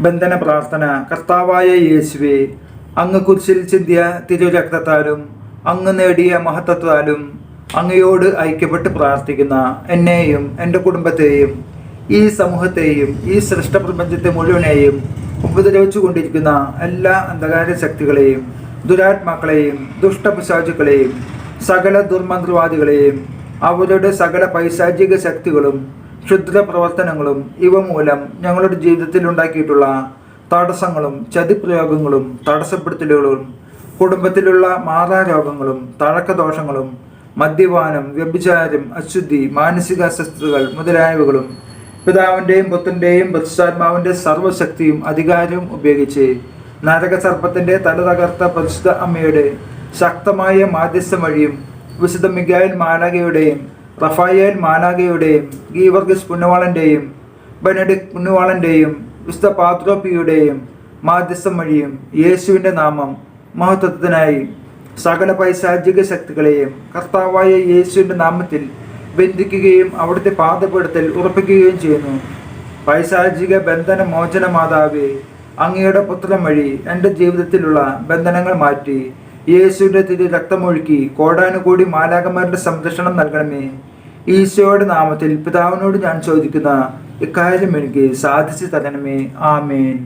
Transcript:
ബന്ധന പ്രാർത്ഥന. കർത്താവായ യേശുവേ, അങ്ങ് കുരിശിൽ ചിന്തിയ തിരുരക്തത്താലും അങ്ങ് നേടിയ മഹത്വത്താലും അങ്ങയോട് ഐക്യപ്പെട്ട് പ്രാർത്ഥിക്കുന്ന എന്നെയും എൻ്റെ കുടുംബത്തെയും ഈ സമൂഹത്തെയും ഈ സൃഷ്ടപ്രപഞ്ചത്തെ മുഴുവനെയും ഉപദ്രവിച്ചു കൊണ്ടിരിക്കുന്ന എല്ലാ അന്ധകാര ശക്തികളെയും ദുരാത്മാക്കളെയും ദുഷ്ടപിശാചുക്കളെയും സകല ദുർമന്ത്രവാദികളെയും അവരുടെ സകല പൈശാചിക ശക്തികളും ക്ഷുദ്ര പ്രവർത്തനങ്ങളും ഇവ മൂലം ഞങ്ങളുടെ ജീവിതത്തിൽ ഉണ്ടാക്കിയിട്ടുള്ള തടസ്സങ്ങളും ചതിപ്രയോഗങ്ങളും തടസ്സപ്പെടുത്തലുകളും കുടുംബത്തിലുള്ള മാറാരോഗങ്ങളും തഴക്കദോഷങ്ങളും മദ്യപാനം, വ്യഭിചാരം, അശുദ്ധി, മാനസിക അസ്വസ്ഥതകൾ മുതലായവകളും പിതാവിൻ്റെയും പുത്രൻ്റെയും പരിശുദ്ധാത്മാവിൻ്റെ സർവ്വശക്തിയും അധികാരവും ഉപയോഗിച്ച് നരകസർപ്പത്തിൻ്റെ തല തകർത്ത പരിശുദ്ധ അമ്മയുടെ ശക്തമായ മാധ്യസ്ഥം വഴിയും വിശുദ്ധ മിഖായേൽ മാലാഖയുടെയും റഫായേൽ മാലാഖയുടെയും ഗീവർഗീസ് പുണ്യവാളൻ്റെയും ബെനഡിക്ട് പുണ്യവാളൻ്റെയും വിശുദ്ധ പാത്രോപ്പിയുടെയും മാധ്യസ്ഥം വഴിയും യേശുവിൻ്റെ നാമം മഹത്വത്തിനായി സകല പൈശാചിക ശക്തികളെയും കർത്താവായ യേശുവിൻ്റെ നാമത്തിൽ ബന്ധിക്കുകയും അവിടുത്തെ പാദപീഠത്തിൽ ഉറപ്പിക്കുകയും ചെയ്യുന്നു. പൈശാചിക ബന്ധന മോചന മാതാവേ, അങ്ങയുടെ പുത്രൻ വഴി എൻ്റെ ജീവിതത്തിലുള്ള ബന്ധനങ്ങൾ മാറ്റി യേശുവിൻ്റെ തിരു രക്തമൊഴുക്കി കോടാനുകൂടി മാലാഖമാരുടെ സംരക്ഷണം നൽകണമേ. ഈശോയുടെ നാമത്തിൽ പിതാവിനോട് ഞാൻ ചോദിക്കുന്ന ഇക്കാര്യം എനിക്ക് സാധിച്ചു തരണമേ. ആമേൻ.